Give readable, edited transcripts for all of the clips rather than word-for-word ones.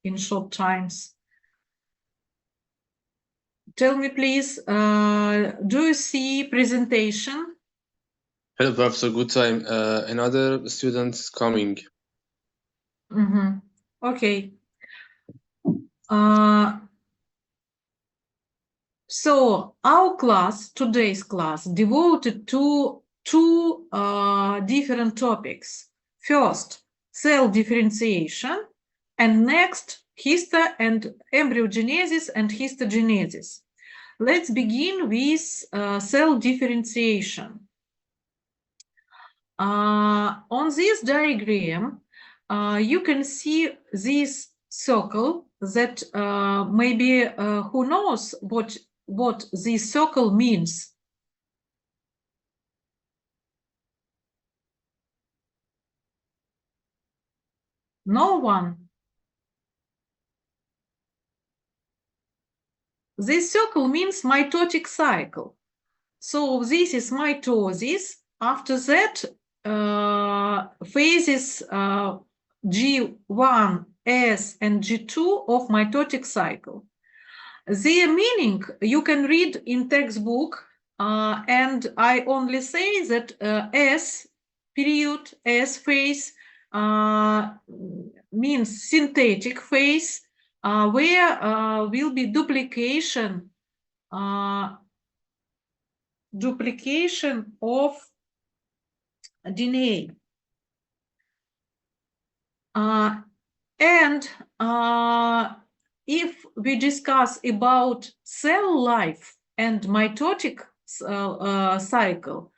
in short times. Tell me, please, do you see presentation? Hello, Professor. Good time. Another student is coming. Okay. So our class, today's class, devoted to two different topics. First, cell differentiation, and next, and embryogenesis and histogenesis. Let's begin with cell differentiation. On this diagram, you can see this circle that maybe who knows what this circle means? No one. This circle means mitotic cycle. So this is mitosis. After that, phases G1, S, and G2 of mitotic cycle. The meaning you can read in textbook, and I only say that S period, S phase means synthetic phase, where will be duplication of DNA. And if we discuss about cell life and mitotic cycle,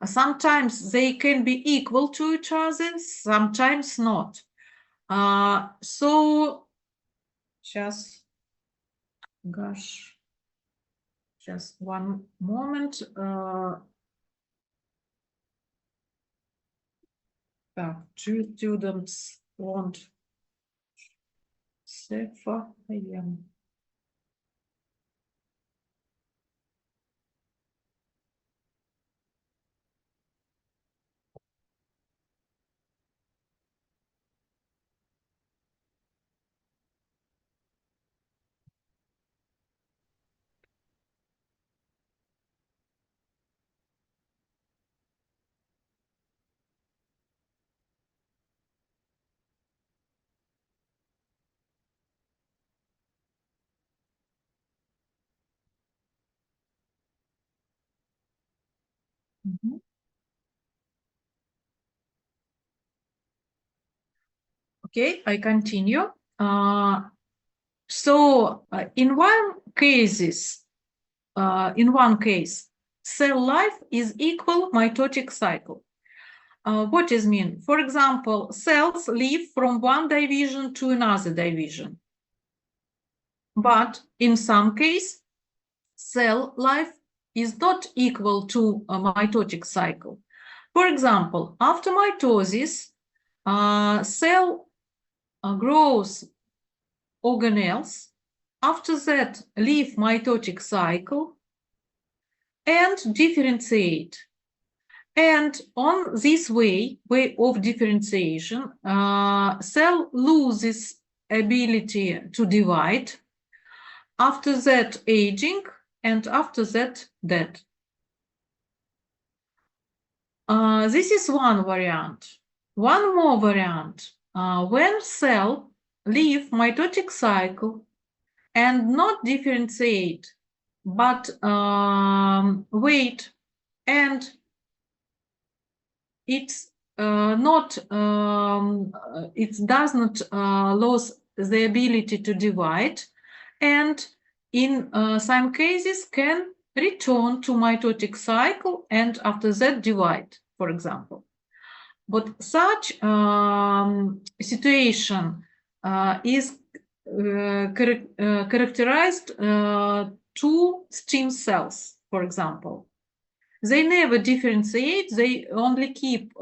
sometimes they can be equal to each other, sometimes not. So just one moment. Two students want safer. Okay, I continue. So in one case, cell life is equal mitotic cycle. What does mean? For example, cells live from one division to another division. But in some case, cell life is not equal to a mitotic cycle. For example, after mitosis, cell grows organelles. After that, leave mitotic cycle and differentiate. And on this way of differentiation, cell loses ability to divide. After that, aging, and after that, death. This is one variant. One more variant. When cell leave mitotic cycle and not differentiate, but wait, and it does not lose the ability to divide, and in some cases can return to mitotic cycle and after that divide, for example. But such situation is characterized to stem cells, for example. They never differentiate, they only keep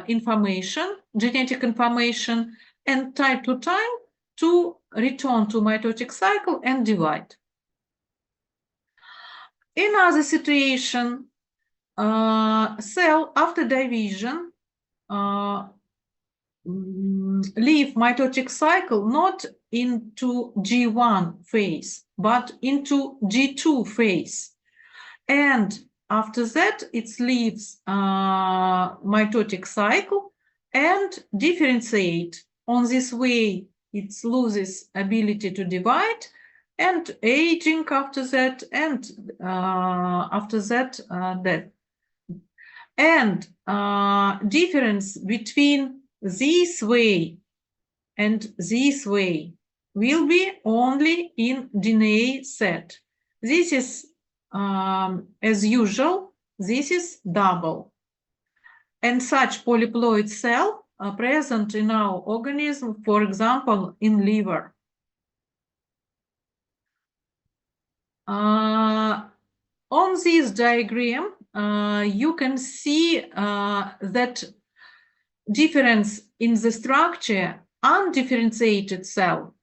information, genetic information, and time to time to return to mitotic cycle and divide. In other situation, cell after division leave mitotic cycle not into G1 phase, but into G2 phase. And after that, it leaves mitotic cycle and differentiate. On this way, it loses ability to divide and aging after that, and after that, death. And difference between this way and this way will be only in DNA set. This is, as usual, this is double. And such polyploid cell are present in our organism, for example, in liver. On this diagram, you can see that difference in the structure, undifferentiated cell,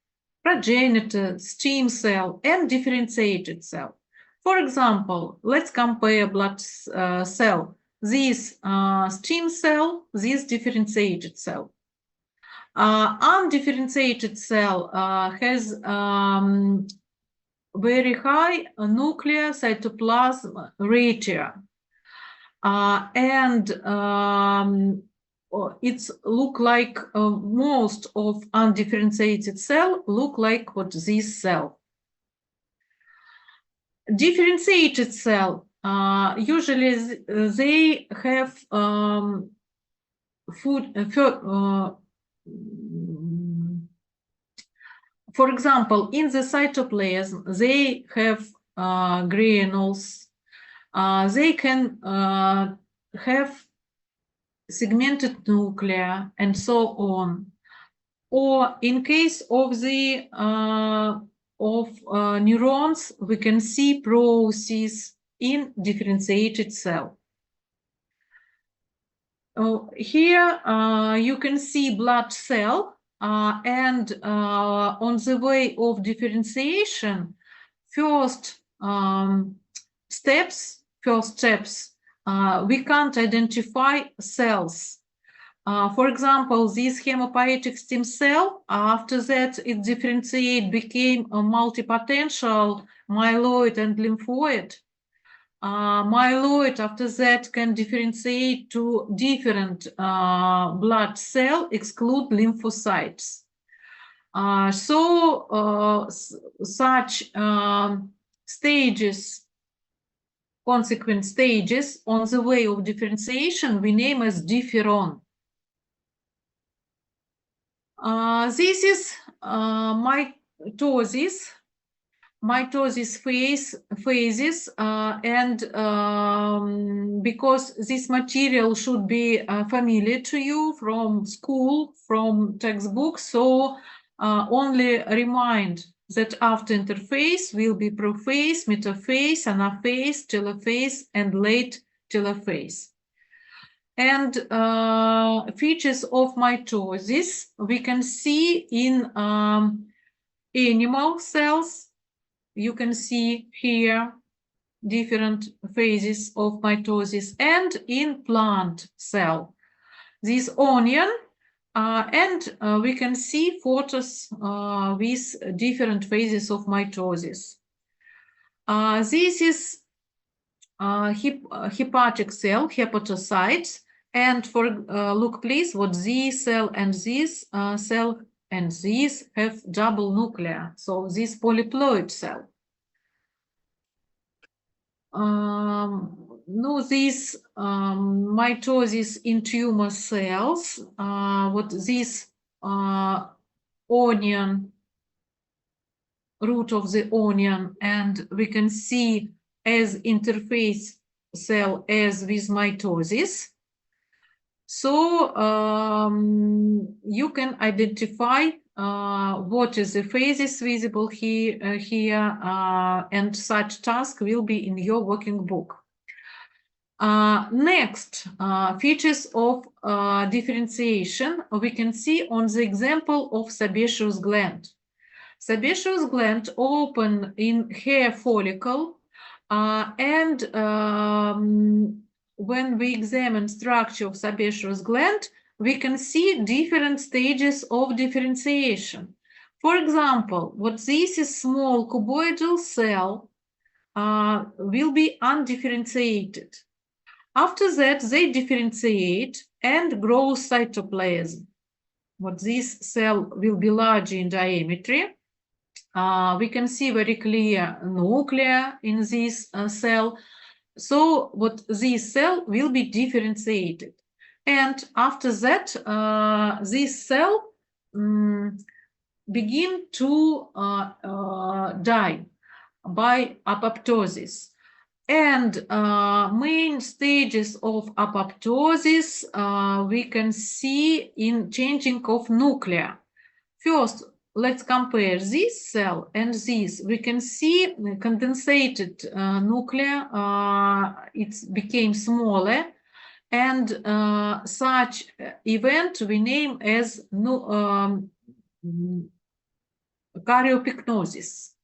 progenitor, stem cell, and differentiated cell. For example, let's compare blood cell. This stem cell, this differentiated cell. Undifferentiated cell has very high nuclear cytoplasm ratio. And it's look like most of undifferentiated cell look like what this cell. Differentiated cell, usually they have for example, in the cytoplasm, they have granules. They can have segmented nuclei and so on. Or in case of the neurons, we can see processes in differentiated cell. Here you can see blood cell, and on the way of differentiation, first steps, we can't identify cells. For example, this hematopoietic stem cell, after that it differentiated, became a multipotential myeloid and lymphoid. Myeloid after that can differentiate to different blood cell, exclude lymphocytes. Such stages, consequent stages on the way of differentiation, we name as differon. This is mitosis phases, and because this material should be familiar to you from school, from textbooks, so only remind that after interphase will be prophase, metaphase, anaphase, telophase, and late telophase. And features of mitosis we can see in animal cells. You can see here different phases of mitosis, and in plant cell. This onion, and we can see photos with different phases of mitosis. This is hepatic cell, hepatocytes, and for look please what this cell and this cell and these have double nuclei, so this polyploid cell. This mitosis in tumor cells, what this onion, root of the onion, and we can see as interface cell as with mitosis. So you can identify what is the phases visible here, and such task will be in your working book. Next, features of differentiation we can see on the example of sebaceous gland. Sebaceous gland open in hair follicle, and when we examine structure of sebaceous gland, we can see different stages of differentiation. For example, what this is small cuboidal cell will be undifferentiated. After that, they differentiate and grow cytoplasm. What this cell will be larger in diameter. We can see very clear nuclear in this cell. So what this cell will be differentiated. And after that, this cell begin to die by apoptosis. And main stages of apoptosis we can see in changing of nuclei. First, let's compare this cell and this. We can see condensated nuclei. It became smaller, and such event we name as karyopyknosis.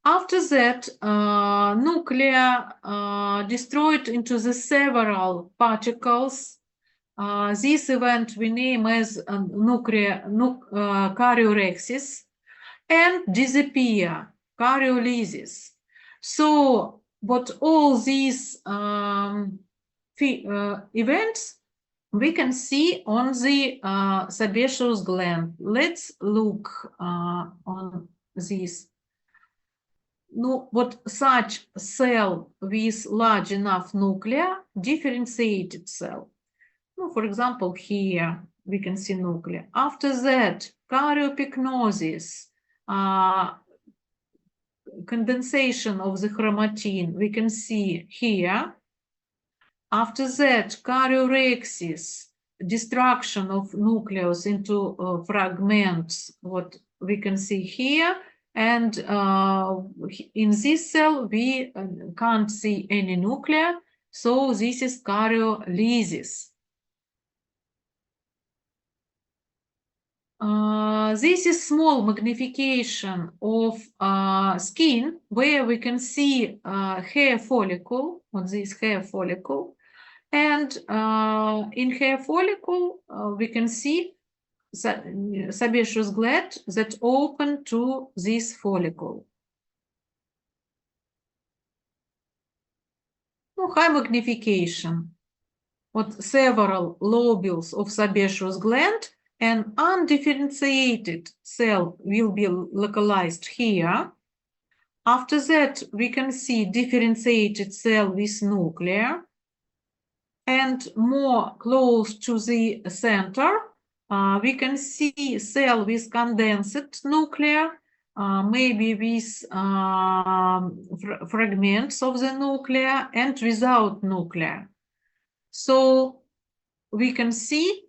After that, nuclei destroyed into the several particles. This event we name as karyorexis, and disappear, karyolysis. So, what all these events we can see on the sebaceous gland. Let's look on this. No, what such cell with large enough nuclei, differentiated cell. For example, here we can see nuclei. After that, karyopyknosis, condensation of the chromatin, we can see here. After that, karyorexis, destruction of nucleus into fragments, what we can see here. And in this cell, we can't see any nuclei, so this is karyolysis. This is small magnification of skin, where we can see hair follicle, on this hair follicle. And in hair follicle, we can see sebaceous gland that open to this follicle. High magnification. What several lobules of sebaceous gland, an undifferentiated cell will be localized here. After that, we can see differentiated cell with nuclei. And more close to the center, we can see cell with condensed nuclei, maybe with fragments of the nuclei and without nuclei. So we can see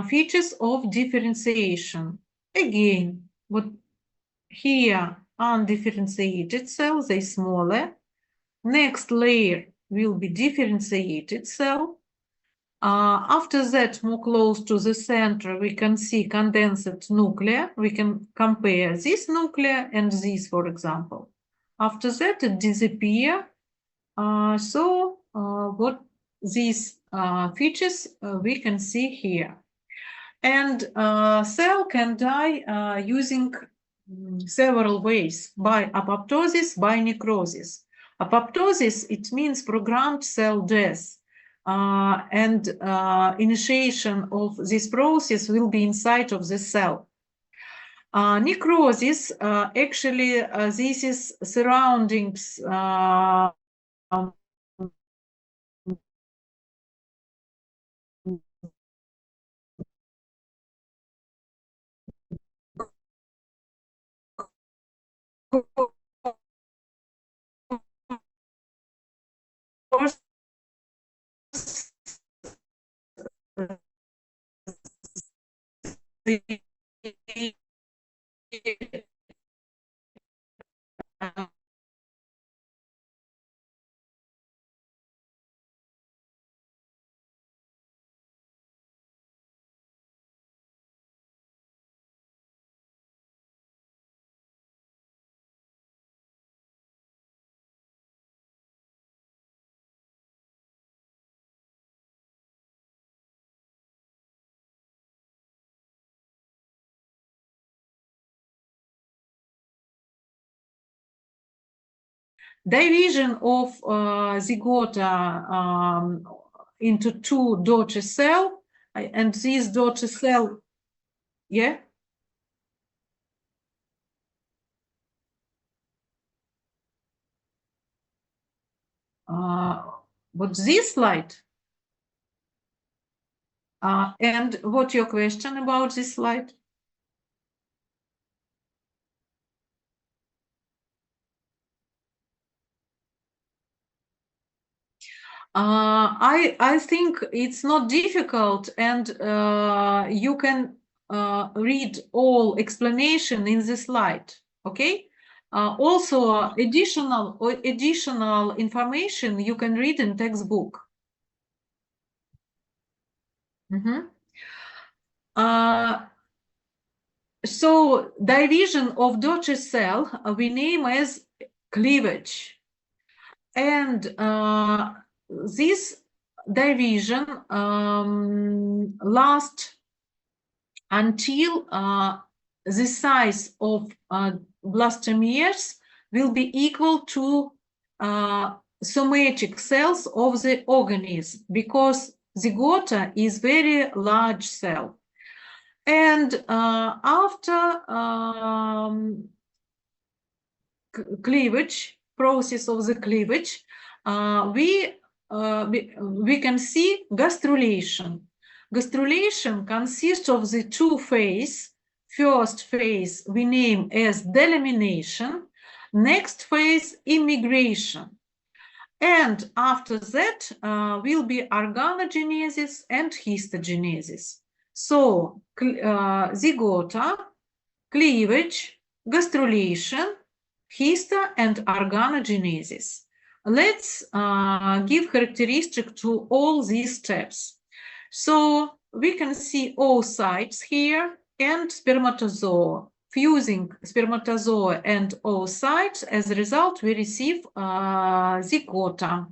features of differentiation. Again, what here undifferentiated cells, they smaller. Next layer will be differentiated cell. After that, more close to the center, we can see condensed nuclei. We can compare this nuclei and this, for example. After that, it disappears. What these features we can see here. And cell can die using several ways: by apoptosis, by necrosis. Apoptosis, it means programmed cell death. And initiation of this process will be inside of the cell. Necrosis, actually, this is surroundings division of zygote into two daughter cell, and this daughter cell, yeah. What's this slide? And what's your question about this slide? I think it's not difficult, and you can read all explanation in the slide. Okay. Also, additional information you can read in textbook. So division of daughter cell we name as cleavage, and this division lasts until the size of blastomeres will be equal to somatic cells of the organism, because zygote is very large cell. And after cleavage, process of the cleavage, we can see gastrulation. Gastrulation consists of the two phases. First phase we name as delamination. Next phase, immigration. And after that will be organogenesis and histogenesis. So zygote, cleavage, gastrulation, histo and organogenesis. Let's give characteristic to all these steps. So we can see oocytes here and spermatozoa. Fusing spermatozoa and oocytes, as a result, we receive zygote.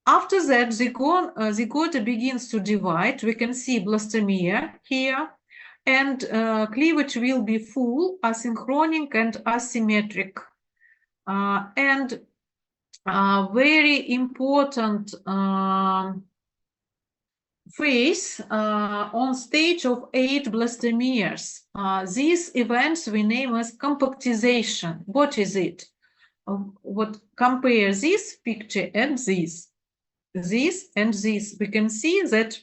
After that, zygote begins to divide. We can see blastomere here, and cleavage will be full, asynchronic, and asymmetric. And very important phase on stage of 8 blastomeres. These events we name as compactization. What is it? What compare this picture and this and this? We can see that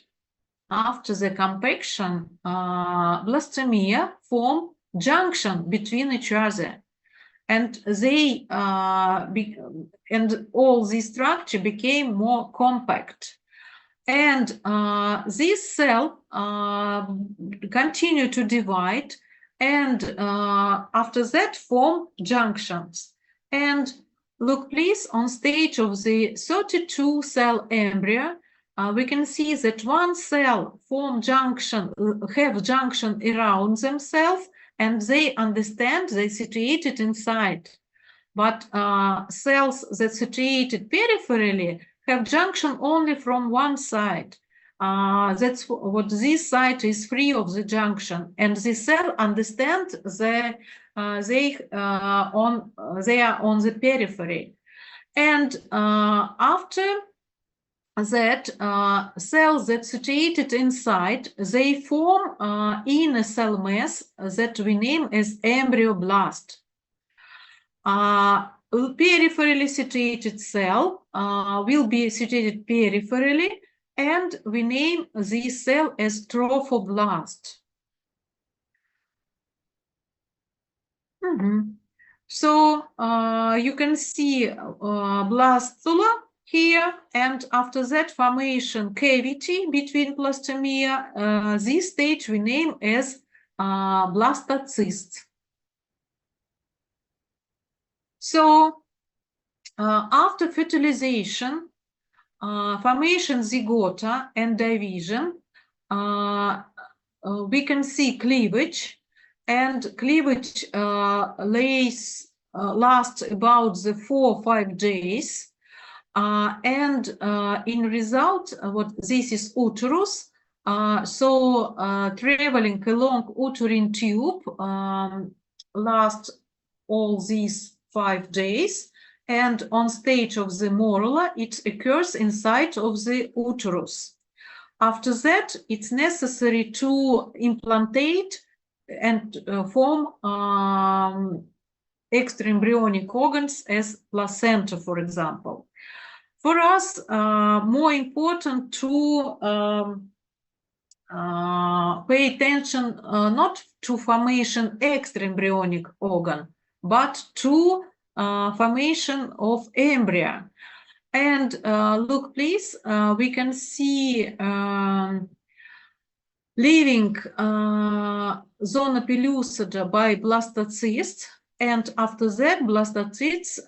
after the compaction, blastomere form junction between each other, and they and all this structure became more compact. And this cell continue to divide, and after that form junctions. And look please on stage of the 32 cell embryo, we can see that one cell form junction, have junction around themselves, and they understand they situated inside. But cells that situated peripherally have junction only from one side. That's what this side is free of the junction, and the cell understand they are on the periphery. And after that, cells that situated inside, they form inner cell mass that we name as embryoblast. Peripherally situated cell will be situated peripherally, and we name this cell as trophoblast. So you can see blastula here, and after that formation cavity between blastomere. This stage we name as blastocyst. So after fertilization, formation zygote and division, we can see cleavage, and cleavage lasts about the 4 or 5 days. And in result, what this is uterus. So traveling along uterine tube lasts all these 5 days, and on stage of the morula, it occurs inside of the uterus. After that, it's necessary to implantate and form extraembryonic organs as placenta, for example. For us, more important to pay attention not to formation extraembryonic organ, but to formation of embryo. And look, please, we can see living zona pellucida by blastocysts, and after that, blastocysts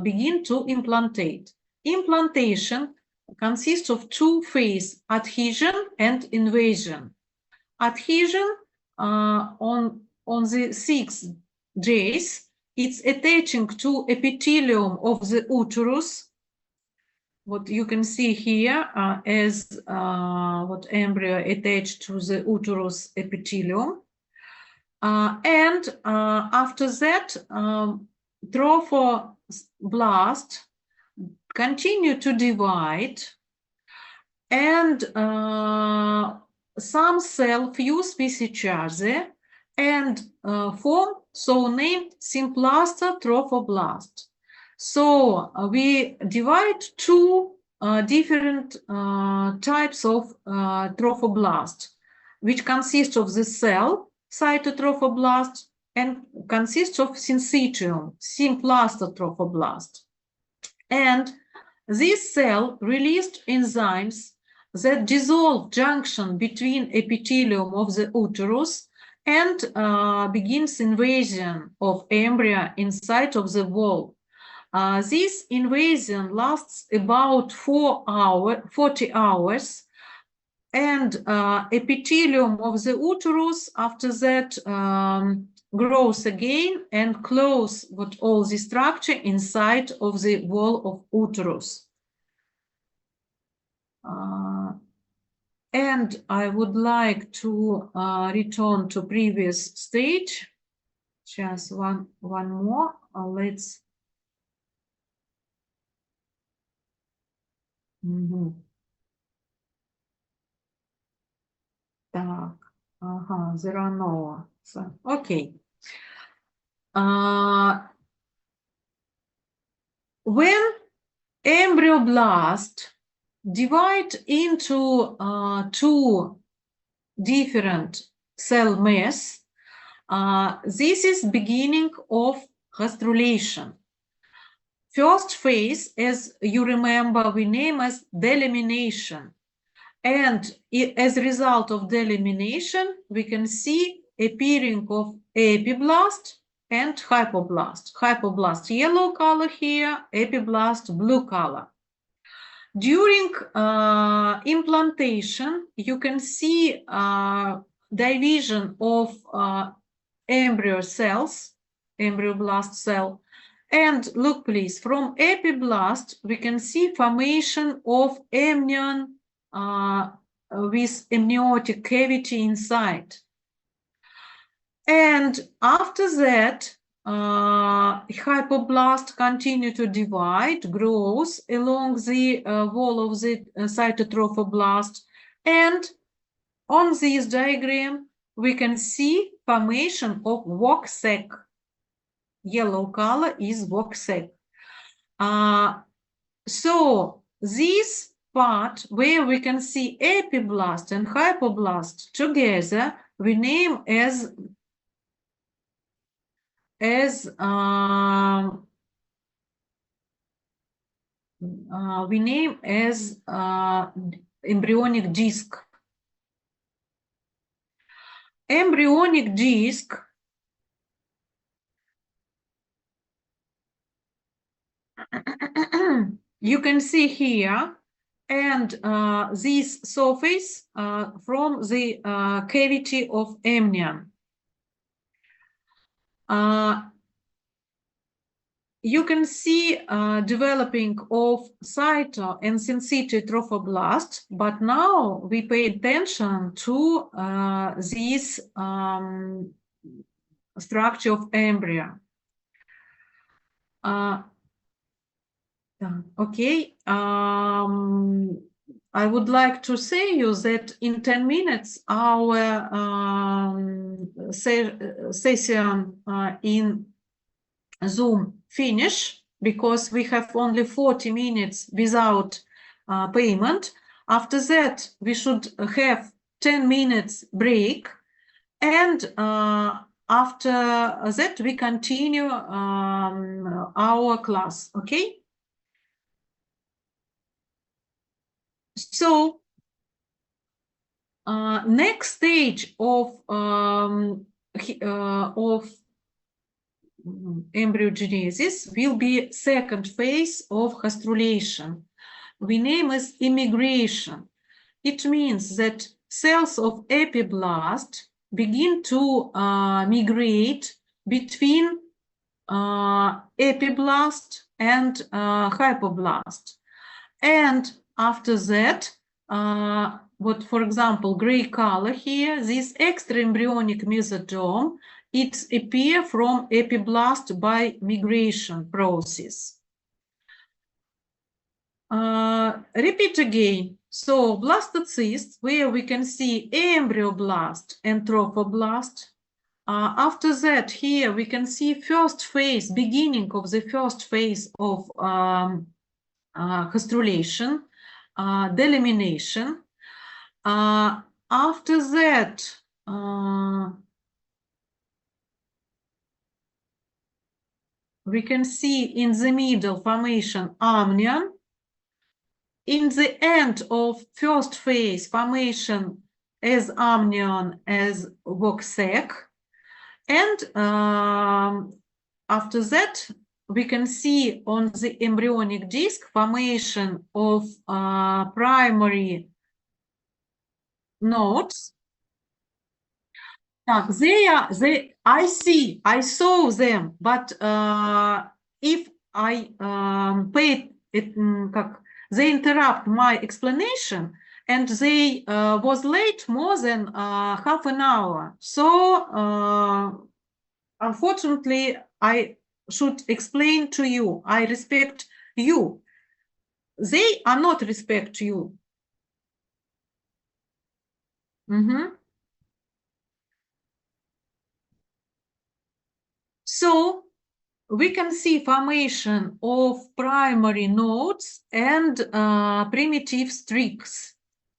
begin to implantate. Implantation consists of two phases, adhesion and invasion. Adhesion on the 6 days, it's attaching to epithelium of the uterus. What you can see here as what embryo attached to the uterus epithelium. And after that, trophoblast continue to divide, and some cells fuse with each other and form so-named symplastic trophoblast. So we divide two different types of trophoblast, which consist of the cell cytotrophoblast and consists of syncytium, symplastic trophoblast. And this cell released enzymes that dissolve junction between epithelium of the uterus and begins invasion of embryo inside of the wall. This invasion lasts about 40 hours, and epithelium of the uterus after that grows again and close with all the structure inside of the wall of uterus. And I would like to return to previous stage. Just one more. Let's. Так, ага, there are no. So, okay. When embryoblast divide into two different cell mass, this is beginning of gastrulation. First phase, as you remember, we name as delamination. And as a result of delamination, we can see appearing of epiblast and hypoblast. Hypoblast yellow color here, epiblast blue color. During implantation, you can see division of embryo cells, embryoblast cell. And look, please, from epiblast, we can see formation of amnion with amniotic cavity inside. And after that, hypoblast continue to divide, grows along the wall of the cytotrophoblast. And on this diagram, we can see formation of work sac. Yellow color is work sac. So this part where we can see epiblast and hypoblast together, we name as embryonic disc. Embryonic disc you can see here, and this surface from the cavity of amnion. You can see developing of cyto and syncytial trophoblast, but now we pay attention to this structure of embryo. Okay. I would like to say you that in 10 minutes our session in Zoom finish, because we have only 40 minutes without payment. After that, we should have 10 minutes break, and after that we continue our class. Okay. So next stage of embryogenesis will be second phase of gastrulation. We name it immigration. It means that cells of epiblast begin to migrate between epiblast and hypoblast. And after that, what, for example, gray color here, this extraembryonic mesosome, it appears from epiblast by migration process. Repeat again. So blastocyst, where we can see embryoblast and trophoblast. After that, here we can see first phase, beginning of the first phase of gastrulation, delamination. After that, we can see in the middle formation amnion. In the end of first phase, formation as amnion as wax sac. And after that, we can see on the embryonic disc formation of primary nodes. I saw them, but if I paid it, they interrupt my explanation, and they was late more than half an hour. So unfortunately, I should explain to you. I respect you. They are not respect you. So we can see formation of primary nodes and primitive streaks.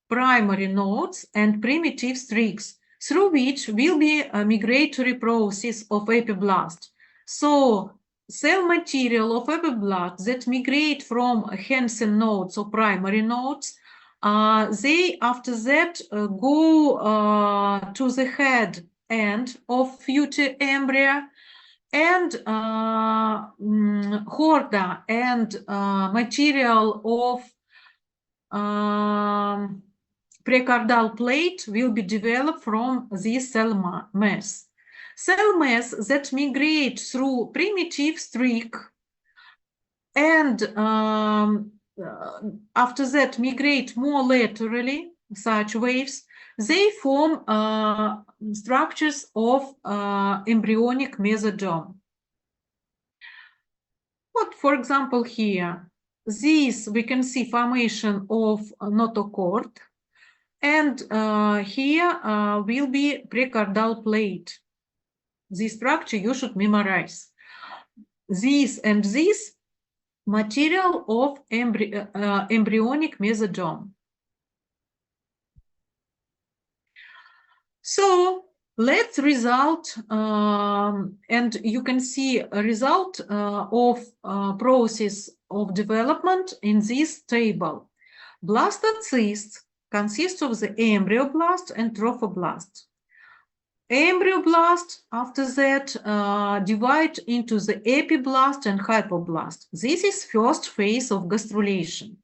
Primary nodes and primitive streaks, through which will be a migratory process of epiblast. So cell material of epiblast that migrate from Hansen nodes or primary nodes, they after that go to the head end of future embryo, and chorda and material of precaudal plate will be developed from this cell mass. Cell mass that migrate through primitive streak and after that migrate more laterally, such waves, they form structures of embryonic mesosome. What, for example, here, this we can see formation of notochord, and here will be precaudal plate. This structure you should memorize. This and this material of embryonic mesosome. So let's result, and you can see a result of process of development in this table. Blastocysts consist of the embryoblast and trophoblast. Embryoblast, after that, divide into the epiblast and hypoblast. This is first phase of gastrulation.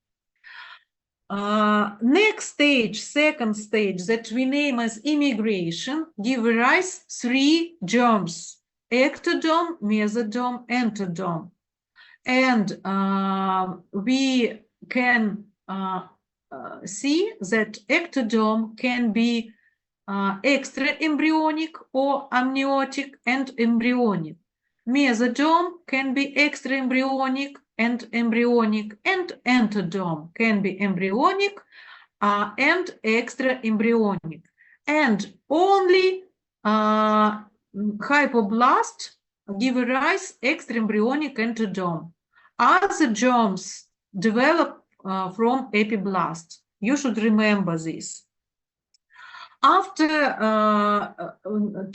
Next stage, second stage, that we name as immigration, give rise three germs: ectoderm, mesosome, entoderm. And we can see that ectoderm can be extraembryonic or amniotic and embryonic. Mesosome can be extraembryonic and embryonic, and entodome can be embryonic and extra-embryonic. And only hypoblast give rise extra-embryonic entodome. Other germs develop from epiblast. You should remember this. After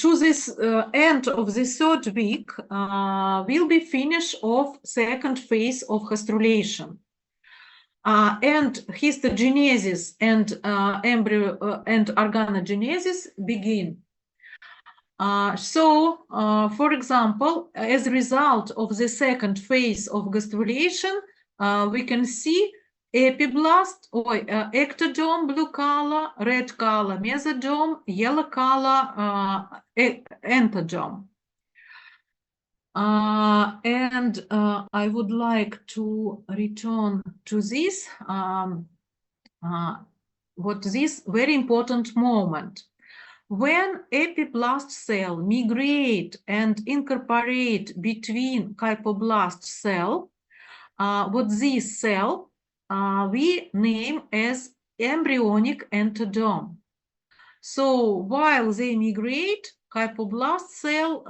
to this end of the third week will be finish of second phase of gastrulation. And histogenesis and embryo and organogenesis begin. For example, as a result of the second phase of gastrulation, we can see epiblast or ectodome, blue color, red color, mesodome, yellow color, entodome. I would like to return to this, this very important moment. When epiblast cell migrate and incorporate between hypoblast cell, this cell we name as embryonic entodome. So while they migrate, hypoblast cell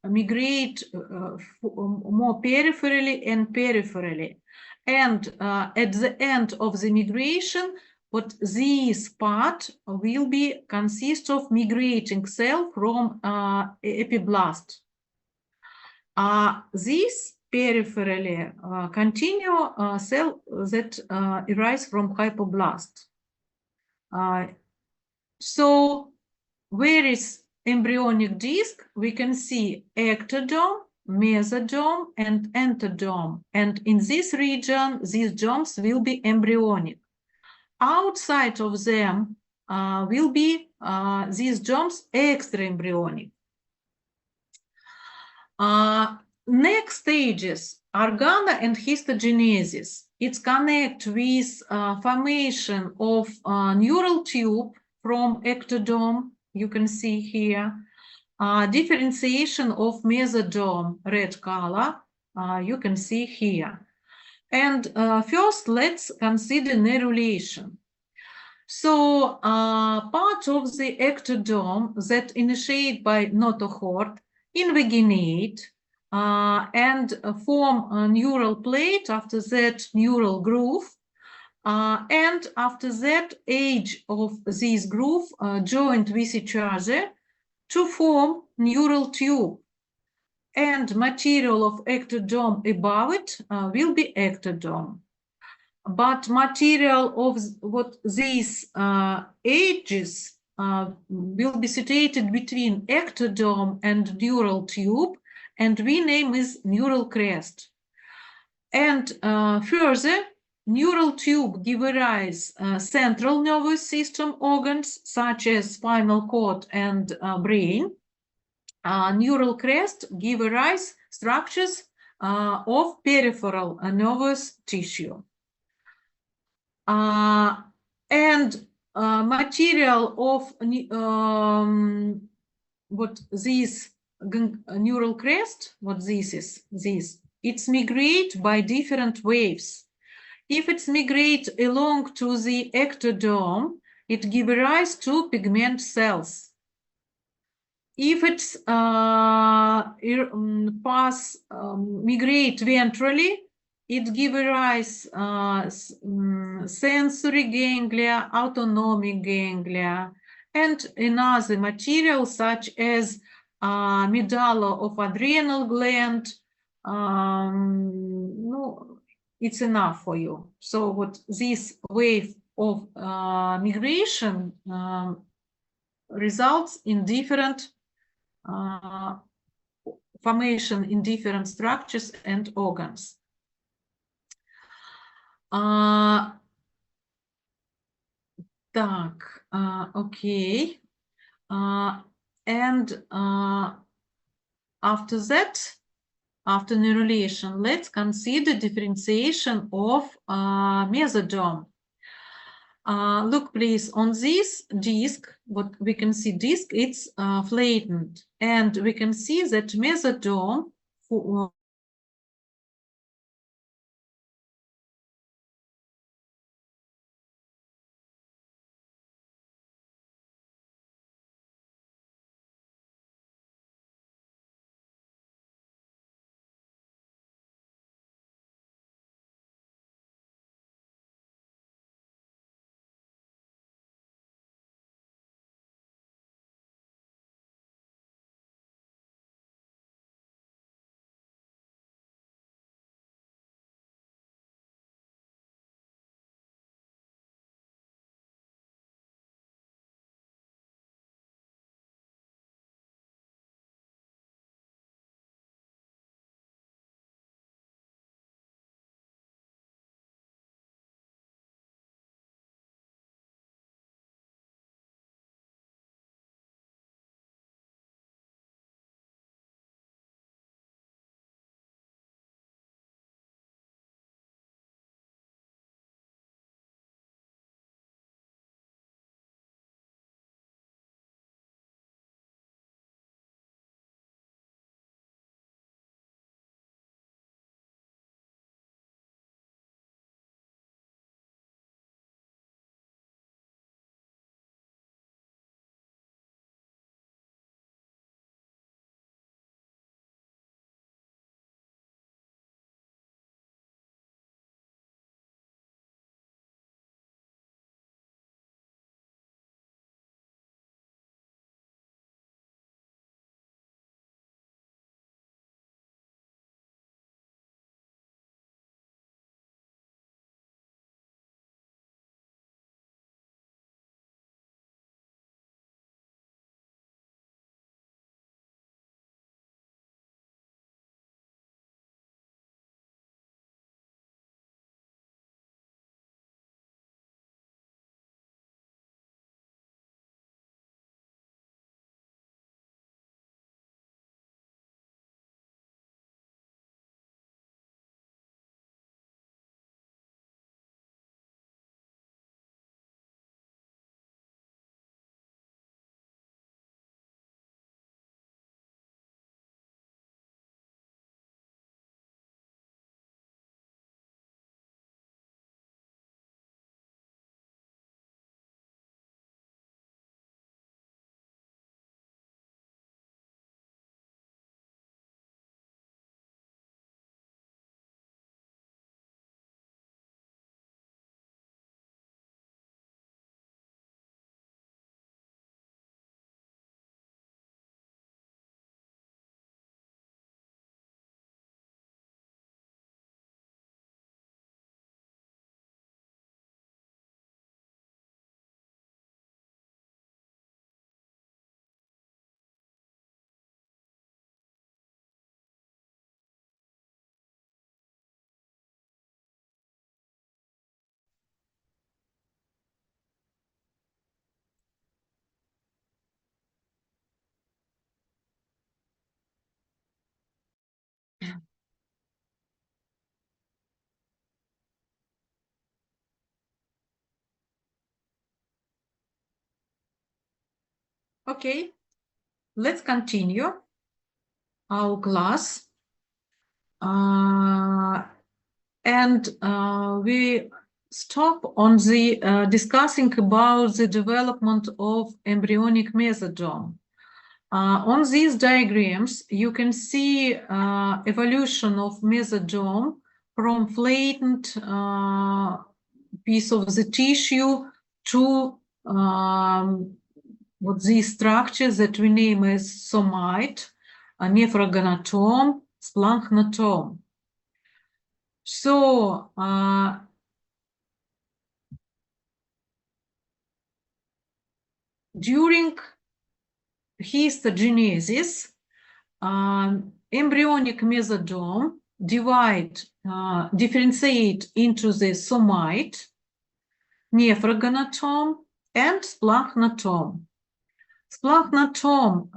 migrate more peripherally and peripherally. And at the end of the migration, this part will be consist of migrating cell from epiblast. This peripherally continue cell that arise from hypoblast. So where is embryonic disc? We can see ectodome, mesodome, and entodome. And in this region, these germs will be embryonic. Outside of them will be these germs extra-embryonic. Next stages, organo and histogenesis. It's connect with formation of neural tube from ectodome, you can see here. Differentiation of mesodome, red color, you can see here. And first, let's consider nerulation. So part of the ectodome that initiate by notochord invaginate and form a neural plate, after that neural groove, and after that edge of this groove joined with each other to form neural tube. And material of ectodome above it will be ectodome. But material of these edges will be situated between ectodome and neural tube, and we name is neural crest. And further, neural tube give rise central nervous system organs such as spinal cord and brain. Neural crest give rise structures of peripheral nervous tissue. And material of this neural crest, it's migrate by different waves. If it's migrate along to the ectodome, it give rise to pigment cells. If it's migrate ventrally, it gives rise sensory ganglia, autonomic ganglia, and another material such as medulla of adrenal gland. No, it's enough for you. So this wave of migration results in different formation in different structures and organs. Okay. And after that, after nerulation, let's consider differentiation of mesodome. Look, please, on this disc, what we can see disc, it's flattened, and we can see that mesodome Okay, let's continue our class. And we stop on the discussing about the development of embryonic mesosome. On these diagrams, you can see evolution of mesosome from flattened piece of the tissue to what these structures that we name as somite, nephrogonatome, splanchnotom. So during histogenesis, embryonic mesosome differentiate into the somite, nephrogonatome, and splanchnotom. Splanchnotom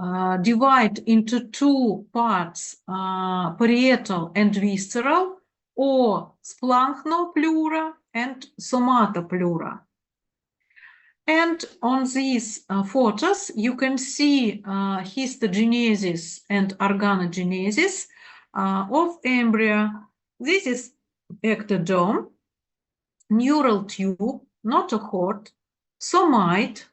divide into two parts, parietal and visceral, or splanchnoplura and somatoplura. And on these photos, you can see histogenesis and organogenesis of embryo. This is ectoderm, neural tube, notochord, somite.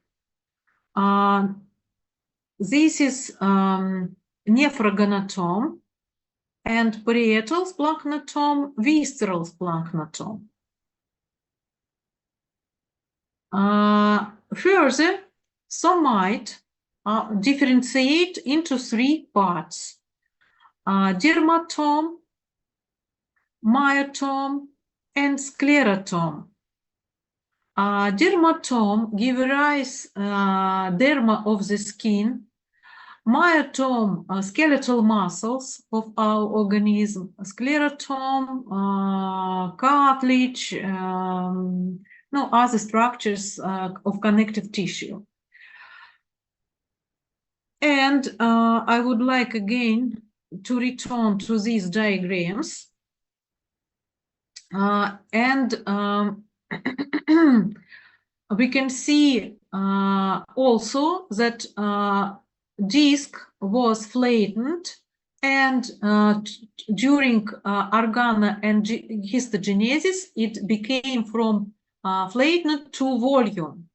This is nephrogonatome, and parietal splanchnotom, visceral splanchnotom. Further, somite differentiate into three parts: dermatome, myotome, and sclerotome. Dermatome give rise derma of the skin, myotome skeletal muscles of our organism, sclerotome cartilage, other structures of connective tissue. And I would like again to return to these diagrams. We can see also that disc was flattened, and during organo and histogenesis, it became from flattened to volume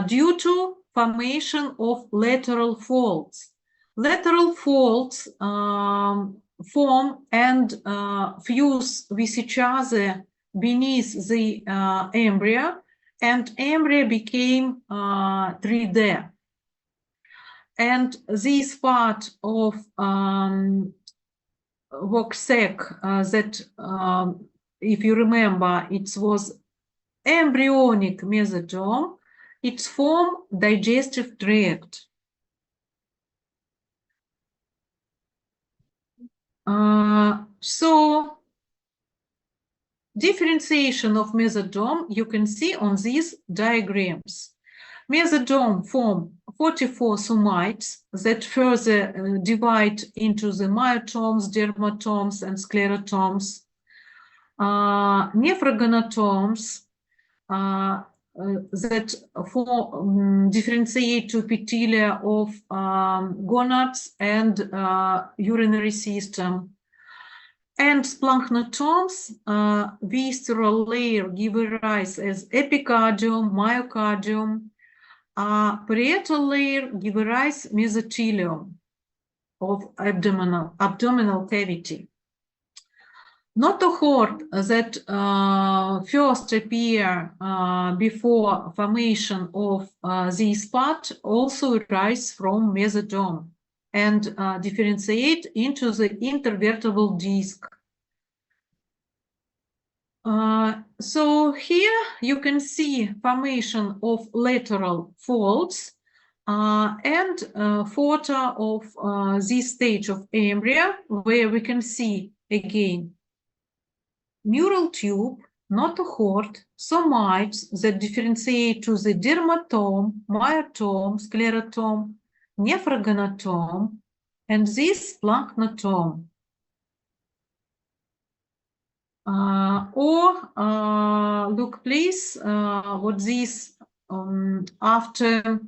due to formation of lateral folds. Lateral folds form and fuse with each other beneath the embryo, and embryo became 3D. And this part of work sac that, if you remember, it was embryonic mesosome, its form digestive tract. So differentiation of mesosome you can see on these diagrams. Mesosome form 44 somites that further divide into the myotomes, dermatomes, and sclerotomes. Nephrogonatomes that differentiate to epithelia of gonads and urinary system. And splanchnotomes, visceral layer give rise as epicardium, myocardium. Parietal layer give rise mesothelium of abdominal cavity. Notochord that first appear before formation of this part also rise from mesosome and differentiate into the intervertebral disc. So here you can see formation of lateral folds and photo of this stage of embryo, where we can see again neural tube, notochord, somites that differentiate to the dermatome, myotome, sclerotome, nephrogonatome, and this splanchnotom. Look, please, what this after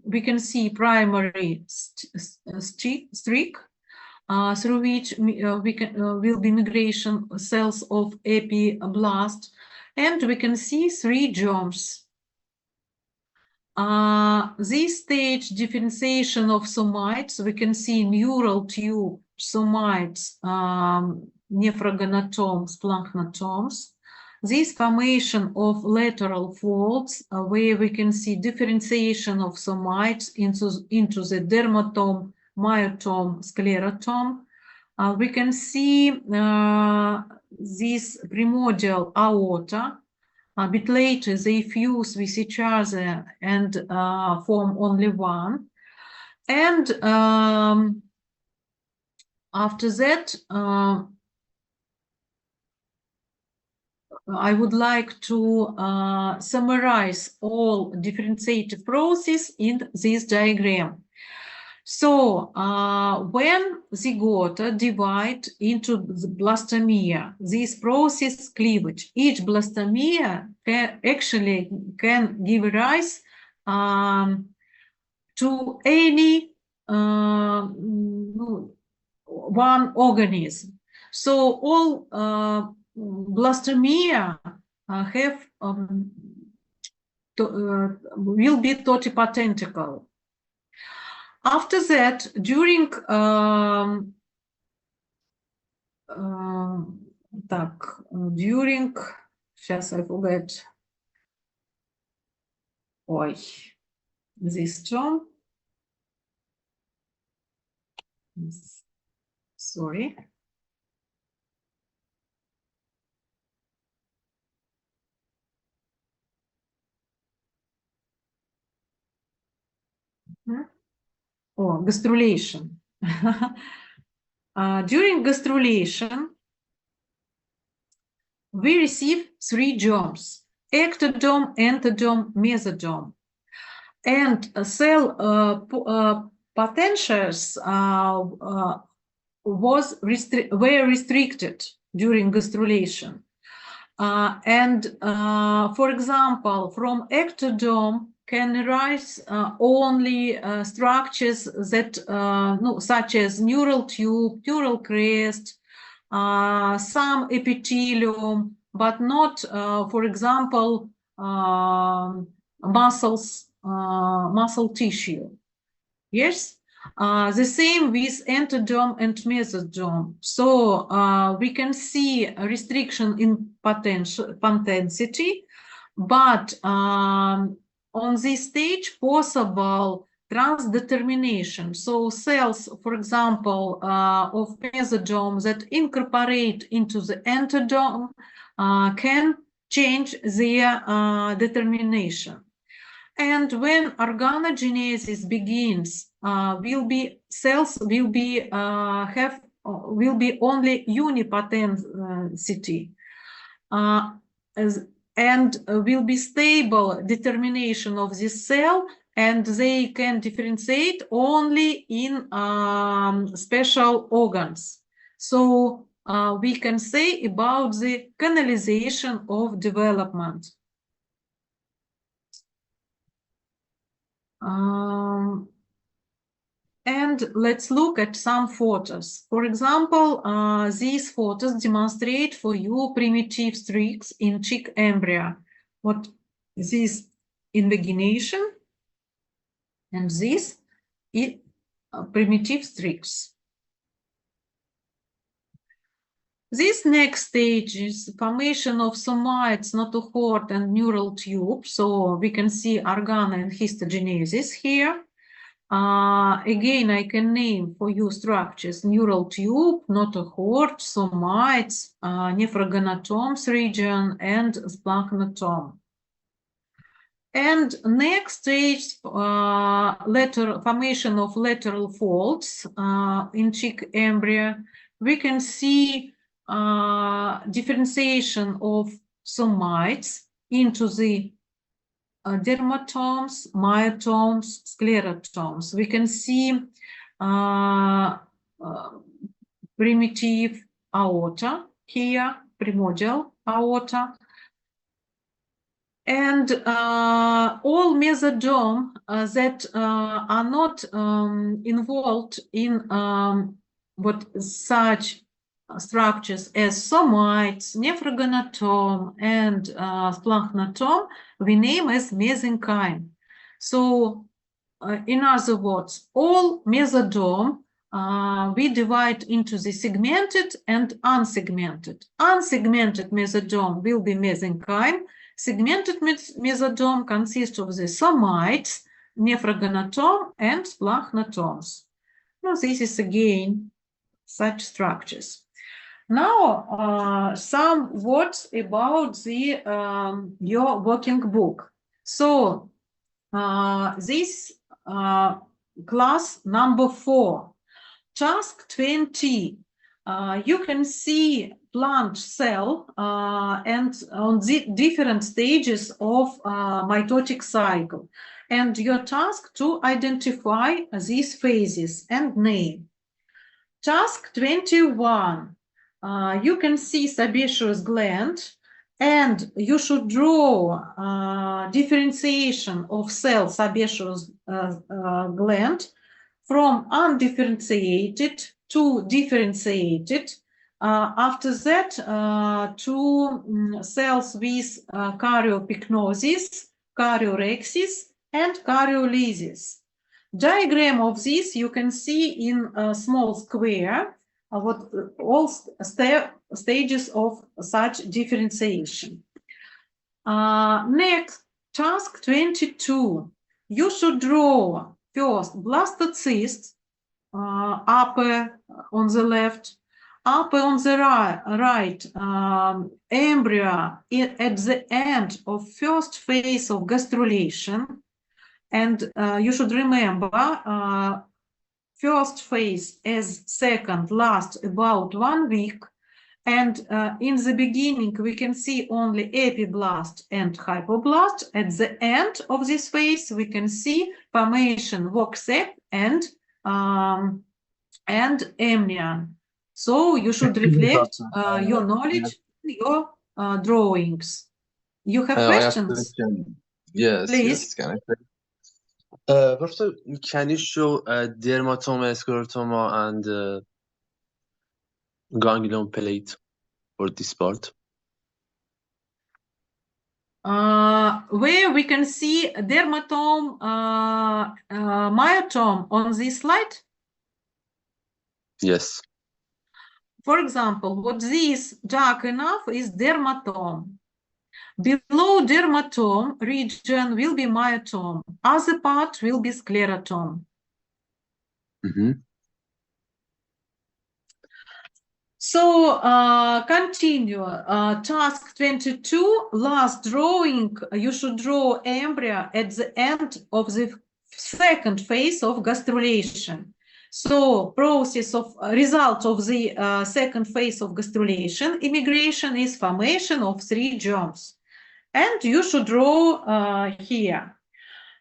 we can see primary streak through which will be migration cells of epiblast, and we can see 3 germs. This stage differentiation of somites, we can see neural tube somites, nephrogenotomes, splanchnotomes. This formation of lateral folds, where we can see differentiation of somites into the dermatome, myotome, sclerotome. We can see this primordial aorta. A bit later, they fuse with each other and form only one. And after that, I would like to summarize all differentiative process in this diagram. So when zygote divide into the blastomere, this process cleavage, each blastomere actually can give rise to any one organism. So all blastomere have will be totipotentical. After that, during сейчас I forget. This term. Sorry. Gastrulation. During gastrulation, we receive 3 germs: ectodome, entodome, mesodome. And cell potentials were restricted during gastrulation. For example, from ectodome can arise only structures that, such as neural tube, neural crest, some epithelium, but not, for example, muscles, muscle tissue. Yes. The same with entodome and mesodome. So we can see a restriction in potensity, but on this stage possible transdetermination. So cells, for example, of mesodome that incorporate into the entodome can change their determination. And when organogenesis begins, cells will be only unipotentity, and will be stable determination of this cell, and they can differentiate only in special organs. So we can say about the canalization of development. And let's look at some photos. For example, these photos demonstrate for you primitive streaks in chick embryo. What this invagination, and this is primitive streaks. This next stage is formation of somites, notochord, and neural tube. So we can see organo and histogenesis here. Again, I can name for you structures: neural tube, notochord, somites, nephrogenotomes region, and splanchnotom. And next stage, formation of lateral folds in chick embryo. We can see differentiation of somites into the dermatomes, myotomes, sclerotomes. We can see primitive aorta here, primordial aorta. And all mesodome that are not involved in what such structures as somites, nephrogonatome, and splanchnatom, we name as mesenchyme. So, in other words, all mesodome we divide into the segmented and unsegmented. Unsegmented mesodome will be mesenchyme. Segmented mesodome consists of the somites, nephrogonatome, and splanchnotomes. Now, this is again such structures. Now, some words about the your working book. So, this class number 4, task 20. You can see plant cell and on the different stages of mitotic cycle. And your task to identify these phases and name. Task 21. You can see sebaceous gland, and you should draw differentiation of cell sebaceous gland from undifferentiated to differentiated. After that, to cells with karyopyknosis, karyorhexis, and karyolysis. Diagram of this you can see in a small square, what all stages of such differentiation. Next, task 22. You should draw first blastocyst, upper on the left, upper on the right, embryo at the end of first phase of gastrulation. And you should remember first phase as second lasts about 1 week. And in the beginning, we can see only epiblast and hypoblast. At the end of this phase, we can see formation voxec and amnion. So you should reflect your knowledge in your drawings. You have questions? Yes, please. Yes, Professor, can you show dermatoma, sclerotoma, and ganglion plate for this part? Where we can see dermatome, myotome on this slide? Yes. For example, what this dark enough is dermatome. Below dermatome region will be myotome. Other part will be sclerotome. So continue. Task 22, last drawing. You should draw embryo at the end of the second phase of gastrulation. So process of result of the second phase of gastrulation, immigration, is formation of 3 germs. And you should draw here.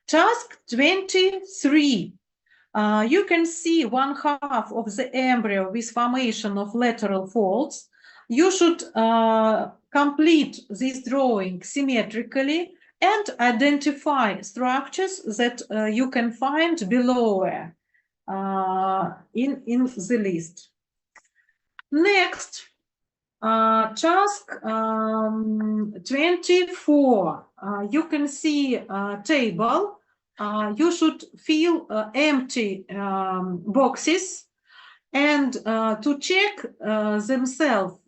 Task 23. You can see 1/2 of the embryo with formation of lateral folds. You should complete this drawing symmetrically and identify structures that you can find below in the list. Next, task 24. You can see a table. You should fill empty boxes, and to check themselves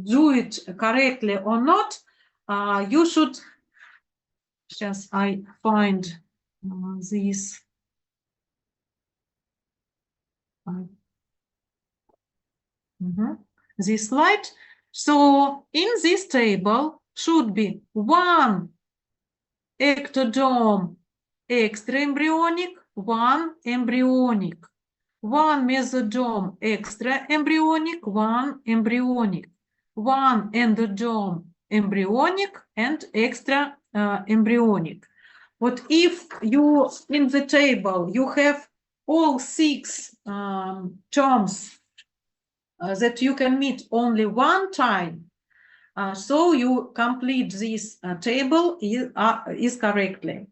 do it correctly or not, you should just find this. This slide. So in this table should be 1 ectodome extraembryonic, 1 embryonic, 1 mesodome extraembryonic, 1 embryonic, 1 endodome embryonic and extra embryonic. What if you in the table you have all 6 terms that you can meet only one time. So you complete this table is correctly.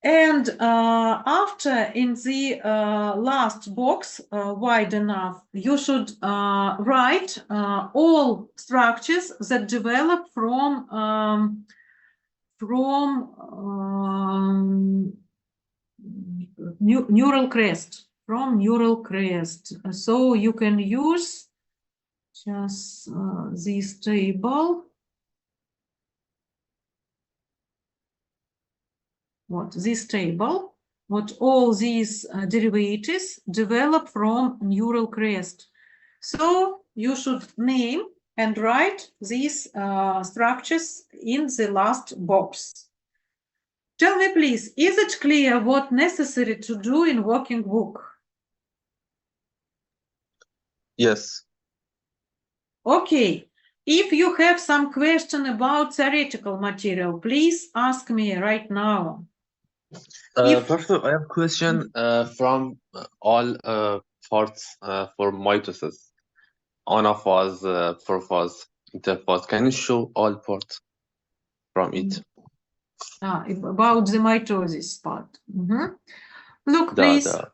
And after, in the last box, wide enough, you should write all structures that develop from neural crest, So you can use just this table. This table, what all these derivatives develop from neural crest. So you should name and write these structures in the last box. Tell me, please, is it clear what necessary to do in working book? Yes. Okay. If you have some question about theoretical material, please ask me right now. Professor, I have a question from all parts for mitosis. Anaphase, prophase, interphase. Can you show all parts from it? About the mitosis part. Look, please. Yes.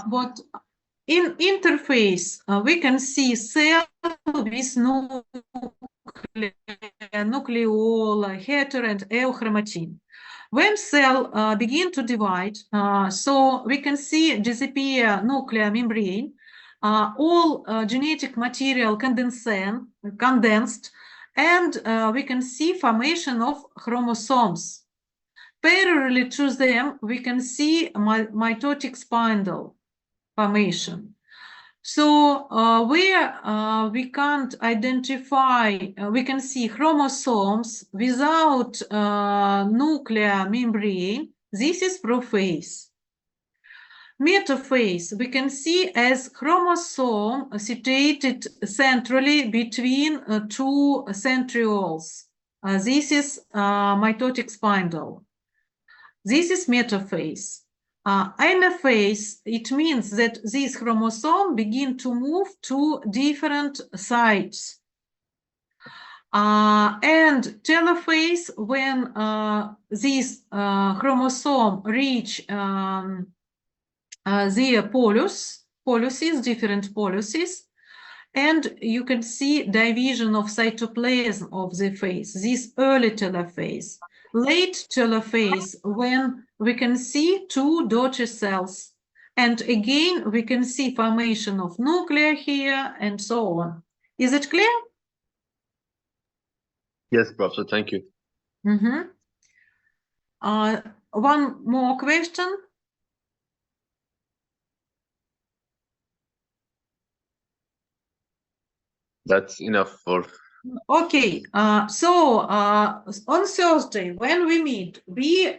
What in interface we can see cell with nucleola, heter, and euchromatin. When cell begin to divide, so we can see disappear nuclear membrane, all genetic material condensed, and we can see formation of chromosomes. Parallel to them, we can see mitotic spindle formation. So where we can't identify, we can see chromosomes without nuclear membrane. This is prophase. Metaphase we can see as chromosome situated centrally between two centrioles. This is mitotic spindle. This is metaphase. Anaphase, it means that these chromosomes begin to move to different sites. And telophase, when these chromosomes reach their poluses, different poluses, and you can see division of cytoplasm of the phase, this early telophase. Late telophase, when we can see two daughter cells. And again, we can see formation of nuclei here and so on. Is it clear? Yes, Professor, thank you. One more question. That's enough for... Okay, so on Thursday, when we meet, we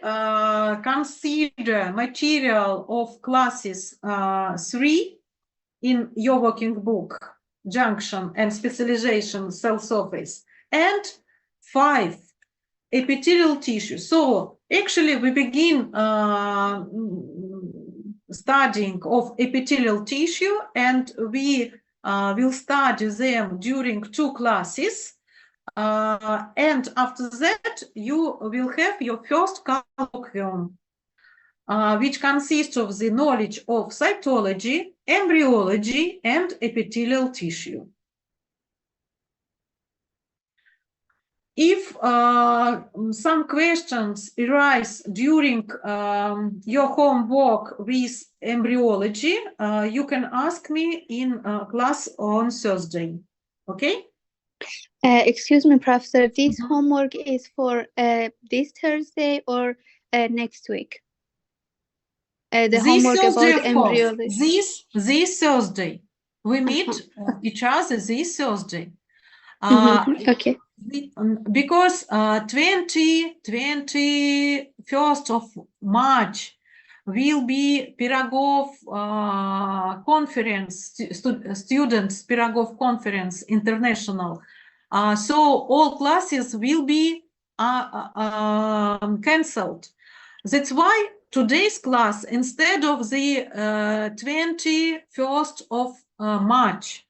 consider material of classes 3 in your working book, junction and specialization cell surface, and 5, epithelial tissue. So actually we begin studying of epithelial tissue, and we will study them during 2 classes, and after that you will have your first colloquium, which consists of the knowledge of cytology, embryology, and epithelial tissue. If some questions arise during your homework with embryology, you can ask me in class on Thursday. Okay? Excuse me, Professor, this homework is for this Thursday or next week? The homework about embryology. This Thursday. We meet each other this Thursday. Okay. Because 21st of March will be Pirogov conference, students Pirogov conference international. So all classes will be cancelled. That's why today's class instead of the 21st of March.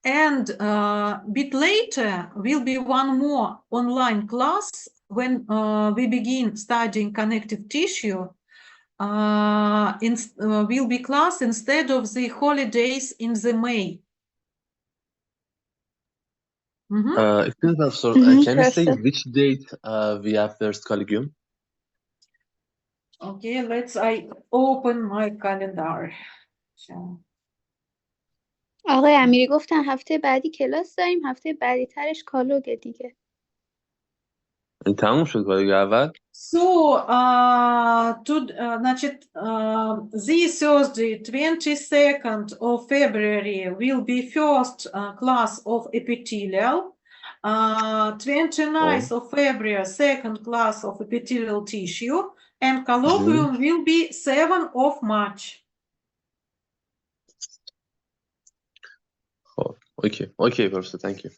And a bit later will be one more online class when we begin studying connective tissue. Will be class instead of the holidays in the May. Excuse me, Professor, can you say which date we have first collegium? Okay, I open my calendar. آقای امیری گفتن هفته بعدی کلاس داریم، هفته بعدی ترش کالوگه دیگه. تموم شد کالوگ اول؟ So, значит, this Thursday, 22nd of February, will be first class of epithelial. 29th of February, second class of epithelial tissue, and colloquium will be 7th of March. Oh, okay, Professor, thank you.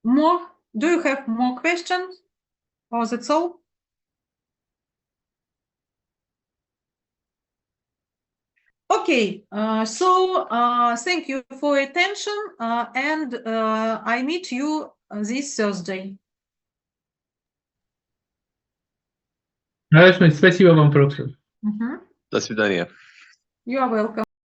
More? Do you have more questions? Or that's all? Okay, so thank you for your attention, and I meet you this Thursday. Хорошо, спасибо вам, профессор. До свидания. You are welcome.